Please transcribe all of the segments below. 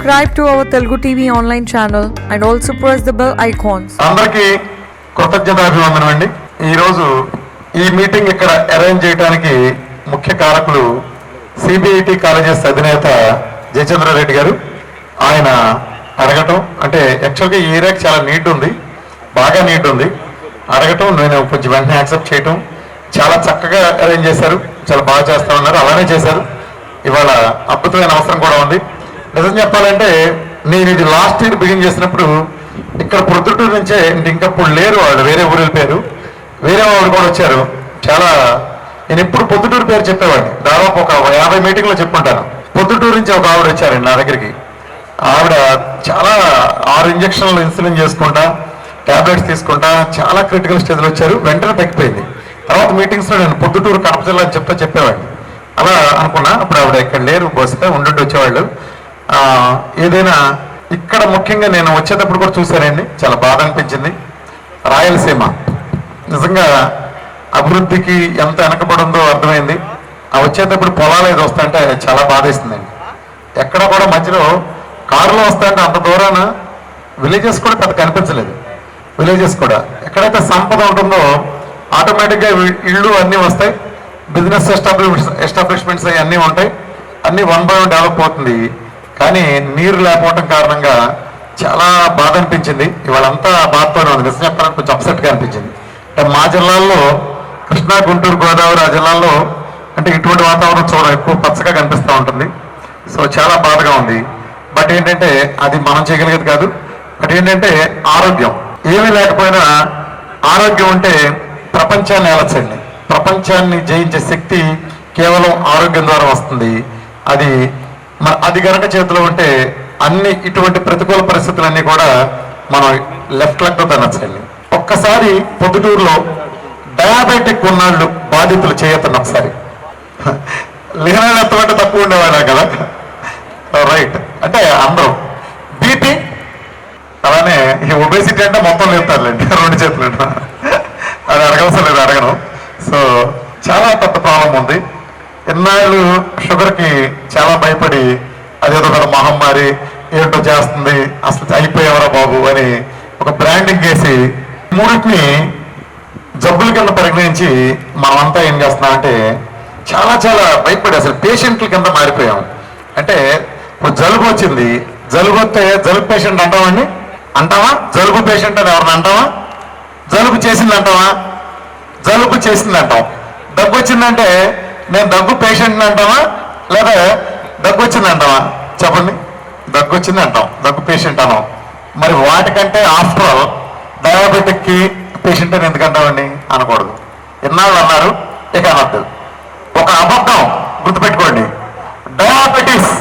subscribe to our Telugu TV online channel and also press the bell icons. అందరికీ కృతజ్ఞతాభివందనం అండి. ఈరోజు ఈ meeting ఇక్కడ అరేంజ్ చేయడానికి ముఖ్య కారకులు సిబిఐటి కాలేజెస్ అధినేత జయచంద్రారెడ్డి గారు. ఆయన అడగటం అంటే యాక్చువల్గా ఈ ఏరియాకి చాలా నీడ్ ఉంది, బాగా నీడ్ ఉంది. అడగటం నేను కొంచెం వెంటనే యాక్సెప్ట్ చేయటం, చాలా చక్కగా అరేంజ్ చేశారు, చాలా బాగా చేస్తా ఉన్నారు, అలానే చేశారు. ఇవాళ అద్భుతమైన అవసరం కూడా ఉంది. నిజం చెప్పాలంటే నేను ఇది లాస్ట్ ఇయర్ బిగిన్ చేసినప్పుడు ఇక్కడ ప్రొద్దుటూరు నుంచే ఇంకప్పుడు లేరు, వాళ్ళు వేరే ఊరు వెళ్ళిపోయారు, వేరే వాళ్ళు కూడా వచ్చారు. చాలా నేను ఎప్పుడు పొద్దుటూరు పేరు చెప్పేవాడిని, దాదాపు ఒక 50 మీటింగ్లో చెప్పుకుంటాను. పొద్దుటూరు నుంచి ఒక ఆవిడ వచ్చారండి నా దగ్గరికి. ఆవిడ చాలా 6 ఇంజక్షన్లు ఇన్సులిన్ చేసుకుంటా, ట్యాబ్లెట్స్ తీసుకుంటా చాలా క్రిటికల్ స్టేజ్లో వచ్చారు. వెంటనే తగ్గిపోయింది. తర్వాత మీటింగ్స్లో నేను పొద్దుటూరు కడప జిల్లా అని చెప్పేవాడిని. అలా అనుకున్నా. అప్పుడు ఆవిడ ఇక్కడ లేరు, బస్సులో ఉండి వచ్చేవాళ్ళు. ఏదైనా ఇక్కడ ముఖ్యంగా నేను వచ్చేటప్పుడు కూడా చూశానండి, చాలా బాధ అనిపించింది. రాయలసీమ నిజంగా అభివృద్ధికి ఎంత వెనకబడిందో అర్థమైంది. ఆ వచ్చేటప్పుడు పొలాలు ఏదో వస్తుంటే చాలా బాధేస్తుందండి. ఎక్కడ కూడా మధ్యలో కారులో వస్తుంటే అంత దూరాన విలేజెస్ కూడా పెద్ద కనిపించలేదు. విలేజెస్ కూడా ఎక్కడైతే సంపద ఉంటుందో ఆటోమేటిక్గా ఇళ్ళు అన్నీ వస్తాయి, బిజినెస్ ఎస్టాబ్లిష్మెంట్స్ అన్నీ ఉంటాయి, అన్నీ 1 by 1 డెవలప్ అవుతుంది. కానీ నీరు లేకపోవడం కారణంగా చాలా బాధ అనిపించింది. ఇవాళంతా బాధతోనే ఉంది. నిజం చెప్పాలని కొంచెం అప్సెట్గా అనిపించింది. అంటే మా జిల్లాల్లో కృష్ణా, గుంటూరు, గోదావరి ఆ జిల్లాల్లో అంటే ఇటువంటి వాతావరణం చూడడం ఎక్కువ పచ్చగా కనిపిస్తూ ఉంటుంది. సో చాలా బాధగా ఉంది. బట్ ఏంటంటే అది మనం చేయగలిగేది కాదు. బట్ ఏంటంటే ఆరోగ్యం ఏమీ లేకపోయినా ఆరోగ్యం ఉంటే ప్రపంచాన్ని ఏలచండి. ప్రపంచాన్ని జయించే శక్తి కేవలం ఆరోగ్యం ద్వారా వస్తుంది. అది కనుక చేతిలో ఉంటే అన్ని ఇటువంటి ప్రతికూల పరిస్థితులన్నీ కూడా మనం లెఫ్ట్ లెగ్తో తినచ్చండి. ఒక్కసారి పొద్దుటూరులో డయాబెటిక్ ఉన్నాళ్ళు బాధితులు చేయొద్దండి. ఒకసారి లిహనాలు ఎంతమంటే తక్కువ ఉండేవాళ్ళ కదా, రైట్. అంటే అందరూ బీపీ అలానే ఈ ఒబేసిటీ అంటే మొత్తం లేపుతారులేండి 2 చేతులు. అది అడగవలసిన లేదు, అడగను. సో చాలా పెద్ద ప్రాబ్లం ఉంది. ఎన్నాళ్ళు షుగర్కి చాలా భయపడి అదేదో ఒక మహమ్మారి ఏంటో చేస్తుంది, అసలు అయిపోయేవరా బాబు అని ఒక బ్రాండింగ్ వేసి మూడింటిని జబ్బుల కింద పరిగణించి మనమంతా ఏం చేస్తున్నామంటే చాలా చాలా భయపడి అసలు పేషెంట్ల కింద మారిపోయాం. అంటే జలుబు వచ్చింది, జలుబు వస్తే జలుబు పేషెంట్ అంటామండి, అంటావా? జలుబు పేషెంట్ అని ఎవరిని అంటావా? జలుబు చేసింది అంటావా? జలుబు చేసింది అంటాం. దగ్గు వచ్చిందంటే నేను దగ్గు పేషెంట్ని అంటావా లేదా దగ్గు వచ్చింది అంటావా? చెప్పండి. దగ్గు వచ్చింది అంటాం, దగ్గు పేషెంట్ అన్నాం. మరి వాటికంటే ఆఫ్టర్ ఆల్ డయాబెటిక్కి పేషెంట్ అని ఎందుకు అంటామండి? అనకూడదు. ఎన్నాళ్ళు అన్నారు, ఇక అనొద్దు. ఒక అబద్ధం గుర్తుపెట్టుకోండి. డయాబెటిస్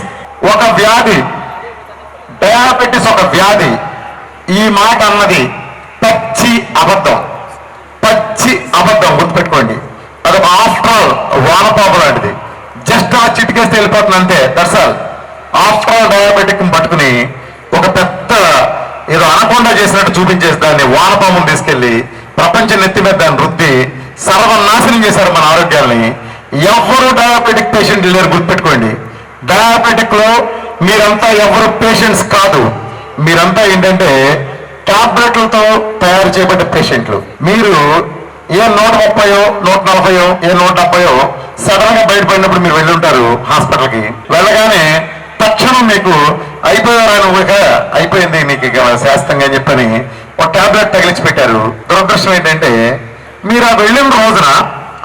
ఒక వ్యాధి, డయాబెటిస్ ఒక వ్యాధి. ఈ మాట అన్నది పచ్చి అబద్ధం, పచ్చి అబద్ధం గుర్తుపెట్టుకోండి. అదొక ఆఫ్టర్ ఆల్ వానపాపు లాంటిది. జస్ట్ ఆ చిటికేస్తే వెళ్ళిపోతుంది అంతే, that's all. After all diabetic పట్టుకుని ఒక పెద్ద ఏదో అనకుండా చేసినట్టు చూపించేసి దాన్ని వానపామును తీసుకెళ్లి ప్రపంచం నెత్తి మీద దాన్ని రుద్ది సర్వనాశనం చేశారు మన ఆరోగ్యాన్ని. ఎవరు డయాబెటిక్ పేషెంట్ లేరు, గుర్తుపెట్టుకోండి. డయాబెటిక్ లో మీరంతా ఎవరు పేషెంట్స్ కాదు, మీరంతా ఏంటంటే టాబ్లెట్లతో తయారు చేయబడ్డ పేషెంట్లు. మీరు ఏ 130, 140, ఏ 170 సడన్ గా బయటపడినప్పుడు మీరు వెళ్ళి ఉంటారు హాస్పిటల్కి. వెళ్ళగానే తక్షణం మీకు అయిపోయింది మీకు శాస్త్రంగా అని చెప్పని ఒక టాబ్లెట్ తగిలించి పెట్టారు. దురదృష్టం ఏంటంటే మీరు ఆ వెళ్ళిన రోజున,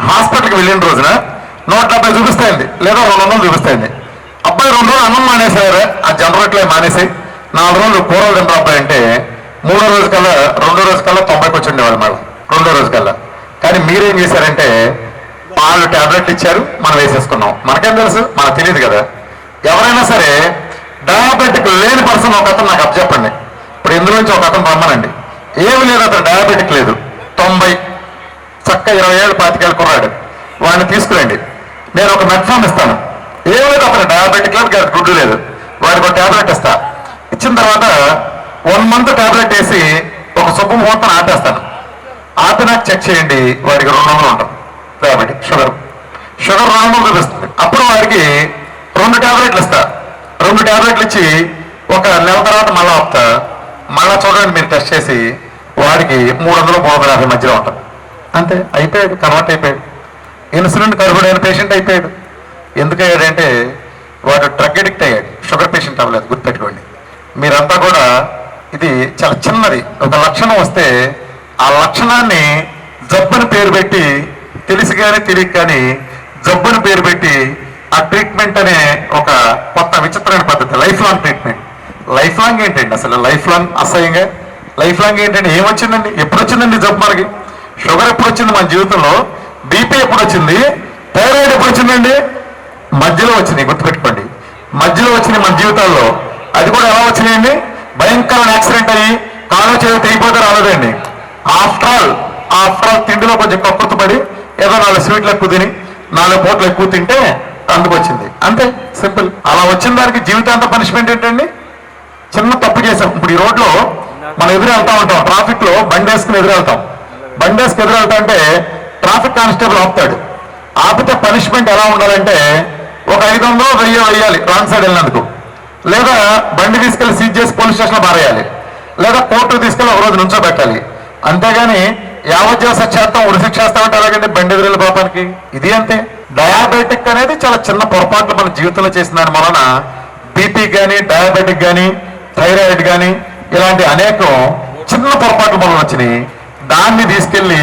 హాస్పిటల్కి వెళ్ళిన రోజున 170 చూపిస్తాయండి, లేదా 200 చూపిస్తాయండి. అబ్బాయి 2 రోజులు అన్నం మానేసారు, ఆ జనరేట్లే మానేసి 4 రోజులు కూరలు తింటారు అబ్బాయి అంటే 2వ రోజు కల్లా 90కి వచ్చి ఉండేవాళ్ళు మళ్ళీ 2వ రోజు కల్లా. కానీ మీరేం చేశారంటే వాళ్ళు టాబ్లెట్లు ఇచ్చారు, మనం వేసేసుకున్నాం. మనకేం తెలుసు? మనకు తెలియదు కదా. ఎవరైనా సరే డయాబెటిక్ లేని పర్సన్ ఒక అతను నాకు చెప్పండి. ఇప్పుడు ఇందులోంచి ఒక అతను రమ్మనండి, ఏమి లేదు, అతను డయాబెటిక్ లేదు, 90 చక్క 20 ఏళ్ళు 25 ఏళ్ళు కుర్రాడు, వాడిని తీసుకురండి. నేను ఒక మెట్ఫామ్ ఇస్తాను. ఏం లేదు, అతను డయాబెటిక్ లేదు, గుడ్డు లేదు, వాడికి ఒక టాబ్లెట్ ఇస్తా. ఇచ్చిన తర్వాత 1 month టాబ్లెట్ వేసి ఒక శుభముహూర్తం ఆపేస్తాను. ఆపి నాకు చెక్ చేయండి, వాడికి 200 ఉంటుంది డయాబెటిక్, షుగర్ 200 చూపిస్తుంది. అప్పుడు వాడికి 2 టాబ్లెట్లు ఇస్తా. 2 టాబ్లెట్లు ఇచ్చి ఒక నెల తర్వాత మళ్ళీ ఆపుతా, మళ్ళీ చూడండి మీరు టెస్ట్ చేసి వాడికి 300-350 మధ్యలో ఉంటుంది. అంతే, అయిపోయాడు, కన్వర్ట్ అయిపోయాడు. ఇన్సులిన్ కరువుడైన పేషెంట్ అయిపోయాడు. ఎందుకయ్యాడంటే వాడు డ్రగ్ అడిక్ట్ అయ్యాడు, షుగర్ పేషెంట్ అవ్వలేదు. గుర్తుపెట్టుకోండి. మీరంతా కూడా ఇది చాలా చిన్నది. ఒక లక్షణం వస్తే ఆ లక్షణాన్ని జబ్బుని పేరు పెట్టి, తెలిసి కానీ తెలియక కానీ జబ్బుని పేరు పెట్టి ఆ ట్రీట్మెంట్ అనే ఒక కొత్త విచిత్రమైన పద్ధతి, life long treatment. Life long ఏంటండి అసలు? లైఫ్ లాంగ్ అసహ్యంగా లైఫ్ లాంగ్ ఏంటండి? ఏమొచ్చిందండి? ఎప్పుడు వచ్చిందండి జబ్బు మనకి? షుగర్ ఎప్పుడు వచ్చింది మన జీవితంలో? బీపీ ఎప్పుడు వచ్చింది? థైరాయిడ్ ఎప్పుడు వచ్చిందండి? మధ్యలో వచ్చినాయి. గుర్తుపెట్టుకోండి, మధ్యలో వచ్చినాయి మన జీవితాల్లో. అది కూడా ఎలా వచ్చినాయండి? భయంకరమైన యాక్సిడెంట్ అయ్యి కాలు చేతి తెగిపోతే రాలేదండి. ఆఫ్టర్ ఆల్ తిండిలో కొంచెం కక్కుర్తి పడి ఏదో 4 స్వీట్లు ఎక్కువ తిని 4 పూటలు ఎక్కువ తింటే అందుకు వచ్చింది. అంతే, సింపుల్. అలా వచ్చిన దానికి జీవితాంత పనిష్మెంట్ ఏంటండి? చిన్న తప్పు చేసాం. ఇప్పుడు ఈ రోడ్లో మనం ఎదురు వెళ్తా ఉంటాం, ట్రాఫిక్ లో బండి వేసుకుని ఎదురు వెళ్తాం. బండి వేసుకుని ఎదురు వెళ్తా అంటే ట్రాఫిక్ కానిస్టేబుల్ ఆపుతాడు. ఆపితే పనిష్మెంట్ ఎలా ఉండాలంటే ఒక 500-1000 వేయాలి రాంగ్ సైడ్ వెళ్ళినందుకు, లేదా బండి తీసుకెళ్లి సీజ్ చేసి పోలీస్ స్టేషన్లో పారేయాలి, లేదా కోర్టుకు తీసుకెళ్లి ఒక రోజు నుంచోబెట్టాలి. అంతేగాని యావజ్జీవ చేస్తాం, ఉరిశిక్ష చేస్తామంటే అలాగండి బండి ఎదురెళ్ళి పాపానికి. ఇది అంతే. డయాబెటిక్ అనేది చాలా చిన్న పొరపాట్లు మన జీవితంలో చేసిన దాని వలన బీపీ కానీ, డయాబెటిక్ కానీ, థైరాయిడ్ కానీ ఇలాంటి అనేకం చిన్న పొరపాట్లు మనం వచ్చినాయి. దాన్ని తీసుకెళ్లి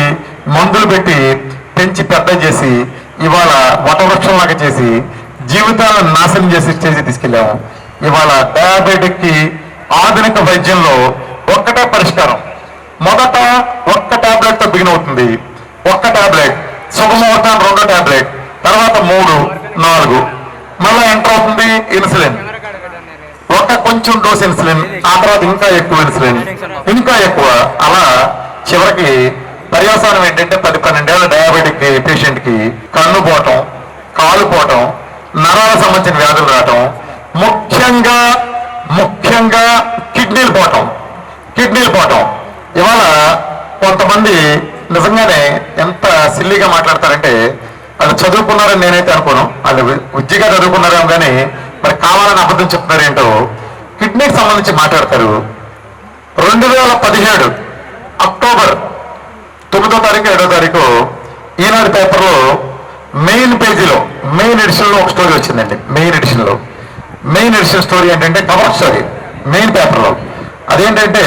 మందులు పెట్టి పెంచి పెద్ద చేసి ఇవాళ వటవృక్షంలాగా చేసి జీవితాలను నాశనం చేసి తీసుకెళ్ళాము. ఇవాళ డయాబెటిక్ కి ఆధునిక వైద్యంలో ఒక్కటే పరిష్కారం. మొదట ఒక్క టాబ్లెట్ తో బిగిన్ అవుతుంది. ఒక్క టాబ్లెట్, శుభముహూర్తం 2వ టాబ్లెట్, తర్వాత 3, 4, మళ్ళీ ఎంటర్ అవుతుంది ఇన్సులిన్. ఒక కొంచెం డోస్ ఇన్సులిన్, ఆ తర్వాత ఇంకా ఎక్కువ ఇన్సులిన్, ఇంకా ఎక్కువ. అలా చివరికి పర్యవసానం ఏంటంటే 10-12 ఏళ్ళ డయాబెటిక్ పేషెంట్ కి కన్ను పోవటం, కాలు పోవటం, నరాలకు సంబంధించిన వ్యాధులు రావటం, ముఖ్యంగా కిడ్నీలు పోవటం. ఇవాళ కొంతమంది నిజంగానే ఎంత సిల్లీగా మాట్లాడతారంటే వాళ్ళు చదువుకున్నారని నేనైతే అనుకోను. వాళ్ళు విద్యగా చదువుకున్నారేమో కానీ మరి కావాలని అబద్ధం చెప్తున్నారు ఏంటో. కిడ్నీకి సంబంధించి మాట్లాడతారు. 2017 అక్టోబర్ 9వ తారీఖు 7వ తారీఖు ఈనాడు పేపర్లో మెయిన్ పేజీలో, మెయిన్ ఎడిషన్లో ఒక స్టోరీ వచ్చిందండి. మెయిన్ ఎడిషన్ స్టోరీ ఏంటంటే కవర్ స్టోరీ మెయిన్ పేపర్లో. అదేంటంటే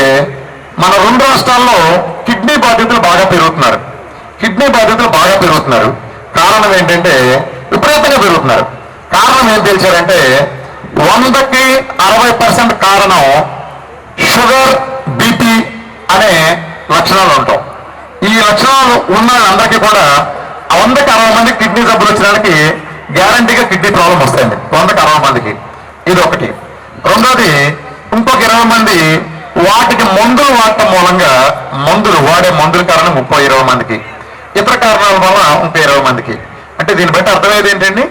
మన 2 రాష్ట్రాల్లో కిడ్నీ బాధితులు బాగా పెరుగుతున్నారు. కారణం ఏంటంటే విపరీతంగా పెరుగుతున్నారు. కారణం ఏం తెలిసారంటే 100కి 60% కారణం షుగర్, బీపీ అనే లక్షణాలు ఉంటాం. ఈ లక్షణాలు ఉన్న వాళ్ళందరికీ కూడా 100కి 60 మంది కిడ్నీ జబ్బులు వచ్చినానికి గ్యారంటీగా కిడ్నీ ప్రాబ్లం వస్తాయండి. 100కి 60 మందికి. ఇది ఒకటి. రెండోది, ఇంకొక 20 మంది వాటికి మందులు వాడటం మూలంగా వాడే మందుల కారణం 30-20 మందికి, ఇతర కారణాల వల్ల ఇంకో 20 మందికి. అంటే దీన్ని బట్టి అర్థమయ్యేది ఏంటండి?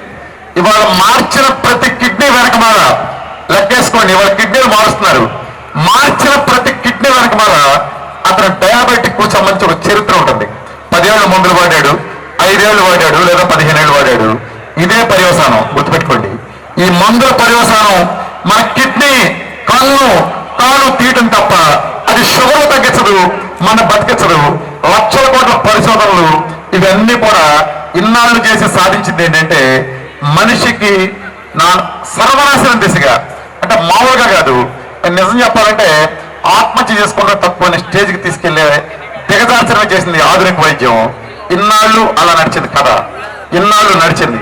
ఇవాళ మార్చిన ప్రతి కిడ్నీ వెనకమాల లెక్కేసుకోండి. ఇవాళ కిడ్నీలు మారుస్తున్నారు. మార్చిన ప్రతి కిడ్నీ వెనకమాల అతను డయాబెటిక్ కు సంబంధించి ఒక చరిత్ర ఉంటుంది. 10 ఏళ్ళు మందులు వాడాడు, 5 ఏళ్ళు వాడాడు, లేదా 15 ఏళ్ళు వాడాడు. ఇదే పర్యవసానం. గుర్తుపెట్టుకోండి. ఈ మందుల పర్యవసానం మన కిడ్నీ, కన్ను, కాలు తీయటం తప్ప అది షుగర్ తగ్గించదు, మన బతికించదు. లక్షల కోట్ల పరిశోధనలు ఇవన్నీ కూడా ఇన్నాళ్ళు చేసి సాధించింది ఏంటంటే మనిషికి సర్వనాశనం దిశగా, అంటే మామూలుగా కాదు, నిజం చెప్పాలంటే ఆత్మహత్య చేసుకుంటే తక్కువ స్టేజ్కి తీసుకెళ్లే దిగజార్చడం చేసింది ఆధునిక వైద్యం. ఇన్నాళ్ళు అలా నడిచింది కథ, ఇన్నాళ్ళు నడిచింది.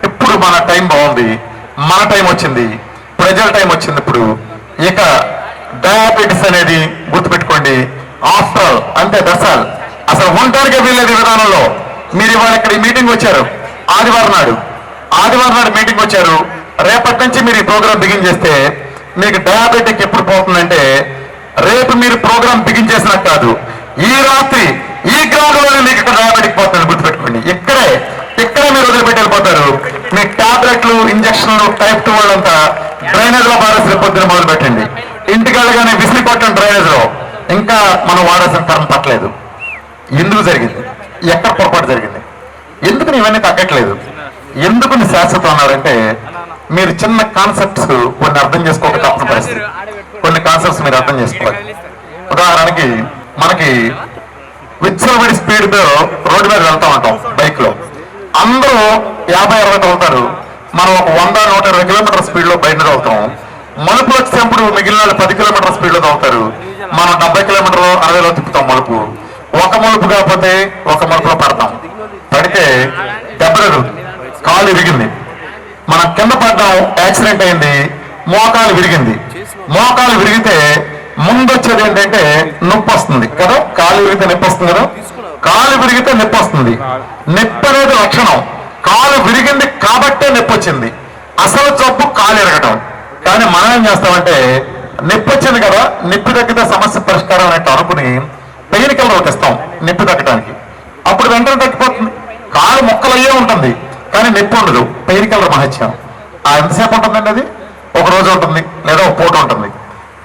ఇప్పుడు మన టైం బాగుంది, మన టైం వచ్చింది, ప్రజల టైం వచ్చింది. ఇప్పుడు ఇక డయాబెటిస్ అనేది గుర్తుపెట్టుకోండి. ఆఫ్టర్ అంటే దశాలు అసలు ఉండటానికే వీల్లేదు. విధానంలో మీరు ఇవాళ ఇక్కడ ఈ మీటింగ్ వచ్చారు, ఆదివారం నాడు మీటింగ్ వచ్చారు. రేపటి నుంచి మీరు ఈ ప్రోగ్రామ్ బిగిన్ చేస్తే మీకు డయాబెటిక్ ఎప్పుడు పోతుందంటే రేపు మీరు ప్రోగ్రామ్ బిగిన్ చేసినట్టు కాదు, ఈ రాత్రి ఈ గ్రౌండ్లోనే మీకు ఇక్కడ డయాబెటిక్ పోతుంది. గుర్తుపెట్టుకోండి. ఇక్కడే మీరు వదిలిపెట్టి వెళ్ళిపోతారు. మీ టాబ్లెట్లు, ఇంజక్షన్లు, టైప్ 2 వాళ్ళంతా డ్రైనేజ్ లో పారేసిన పొద్దున మొదలు పెట్టండి. ఇంటికి వెళ్ళగానే విసిరి కొట్టండి డ్రైనేజ్ లో. ఇంకా మనం వాడాల్సిన తరం పట్టలేదు. ఎందుకు జరిగింది? ఎక్కడ పొరపాటు జరిగింది? ఎందుకు ఇవన్నీ తగ్గట్లేదు? ఎందుకు శాశ్వతం అన్నారంటే మీరు చిన్న కాన్సెప్ట్స్ కొన్ని అర్థం చేసుకోక తప్పని పరిస్థితి. మీరు అర్థం చేసుకోవాలి. ఉదాహరణకి మనకి విచ్చలవిడి స్పీడ్తో రోడ్డు మీద వెళ్తా ఉంటాం బైక్లో. అందరూ 50-60 తోలుతారు, మనం ఒక 100-120 కిలోమీటర్ స్పీడ్లో బయట వెళ్తాం. మలుపు వచ్చినప్పుడు మిగిలిన వాళ్ళు 10 కిలోమీటర్ స్పీడ్లో తోలుతారు, మనం 70 కిలోమీటర్లు 60లో తిప్పుతాం మలుపు. ఒక మలుపు కాకపోతే ఒక మలుపులో పడతాం, పడితే దెబ్బ తగులుతుంది, కాలు విరిగింది, మనం కింద పడ్డాం, యాక్సిడెంట్ అయింది, మోకాలు విరిగింది. మోకాలు విరిగితే ముందు వచ్చేది ఏంటంటే నొప్పి వస్తుంది కదా, కాలు విరిగితే నొప్పి వస్తుంది కదా, కాలు విరిగితే నొప్పి వస్తుంది. నొప్పి అనేది లక్షణం, కాలు విరిగింది కాబట్టే నొప్పి వచ్చింది. అసలు జబ్బు కాలు ఎరగటం. కానీ మనం ఏం చేస్తామంటే నొప్పి వచ్చింది కదా, నొప్పి తగ్గితే సమస్య పరిష్కారం అన్నట్టు అనుకుని పెయిన్ కిల్లర్ ఒకటి ఇస్తాం నొప్పి తగ్గడానికి. అప్పుడు వెంటనే తగ్గిపోతుంది. కాలు మొక్కలయ్యే ఉంటుంది కానీ నొప్పి ఉండదు. పెయిన్ కిల్లర్ మహత్యం. ఎంతసేపు ఉంటుందండి అది? ఒక రోజు ఉంటుంది లేదా ఒక పూట ఉంటుంది.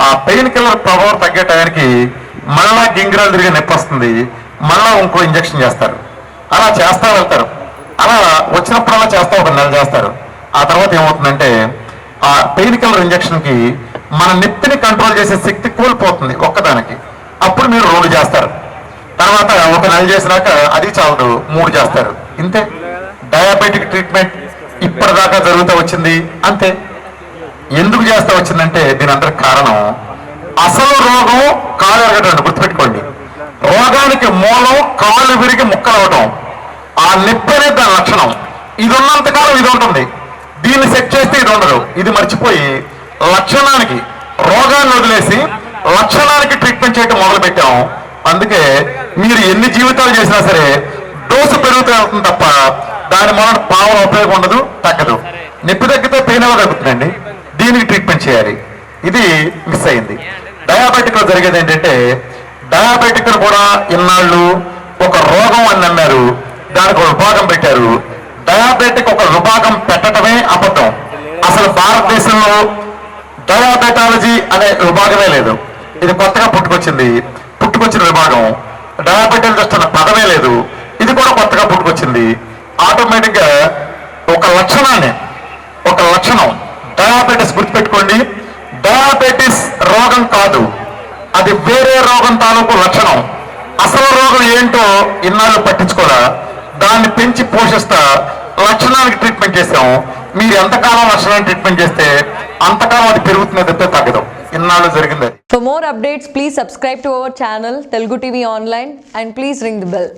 ఆ పెయిన్ కిల్లర్ ప్రభావం తగ్గే టయానికి మళ్ళా గింగిరాలు తిరిగి నొప్పి వస్తుంది, మళ్ళా ఇంకో ఇంజక్షన్ చేస్తారు. అలా చేస్తా వెళ్తారు. అలా వచ్చినప్పుడల్లా చేస్తా ఒక నెల చేస్తారు. ఆ తర్వాత ఏమవుతుందంటే ఆ పెయిన్ కిల్లర్ ఇంజక్షన్కి మన నొప్పిని కంట్రోల్ చేసే శక్తి కోల్పోతుంది ఒక్కదానికి. అప్పుడు మీరు 2 చేస్తారు. తర్వాత ఒక నెల చేసినాక అది చాలదు, 3 చేస్తారు. ఇంతే డయాబెటిక్ ట్రీట్మెంట్ ఇప్పటిదాకా జరుగుతూ వచ్చింది అంతే. ఎందుకు చేస్తా వచ్చిందంటే దీని అందరికి కారణం అసలు రోగం కాలు ఎరగటం. గుర్తుపెట్టుకోండి, రోగానికి మూలం కాలు విరిగి ముక్కలు అవటం. ఆ నొప్పి అనేది దాని లక్షణం. ఇది ఉన్నంతకాలం ఇది ఉంటుంది, దీన్ని సెట్ చేస్తే ఇది ఉండదు. ఇది మర్చిపోయి లక్షణానికి, రోగాన్ని వదిలేసి లక్షణానికి ట్రీట్మెంట్ చేయడం మొదలు పెట్టాం. అందుకే మీరు ఎన్ని జీవితాలు చేసినా సరే డోసు పెరుగుతూ వెళ్తుంది తప్ప దాని మూలన పావన ఉపయోగం ఉండదు, తగ్గదు. నొప్పి తగ్గితే పెయిన్ ఎలా తగ్గుతుందండి? దీనికి ట్రీట్మెంట్ చేయాలి. ఇది మిస్ అయింది. డయాబెటిక్ లో జరిగేది ఏంటంటే డయాబెటిక్ కూడా ఇన్నాళ్ళు ఒక రోగం అని నమ్మారు, దానికి ఒక విభాగం పెట్టారు. డయాబెటిక్ ఒక విభాగం పెట్టడమే అబద్ధం. అసలు భారతదేశంలో డయాబెటాలజీ అనే విభాగమే లేదు. ఇది కొత్తగా పుట్టుకొచ్చిన విభాగం. డయాబెటాలజిస్ట్ అన్న పదమే లేదు, ఇది కూడా కొత్తగా పుట్టుకొచ్చింది. ఆటోమేటిక్ గా ఒక లక్షణం డయాబెటిస్ గుర్తుపెట్టుకోండి. డయాబెటిస్ రోగం కాదు, అది వేరే రోగం తాలూకు లక్షణం. అసలు రోగం ఏంటో ఇన్నాళ్ళు పట్టించుకోరా, దాన్ని పెంచి పోషిస్తా లక్షణానికి ట్రీట్మెంట్ చేసాం. మీరు ఎంతకాలం లక్షణానికి ట్రీట్మెంట్ చేస్తే అంతకాలం అది పెరుగుతున్నది తప్పితే తగ్గదు. ఇన్నాళ్ళు జరిగింది. For more updates, please subscribe to our channel Telugu TV Online and please ring the bell.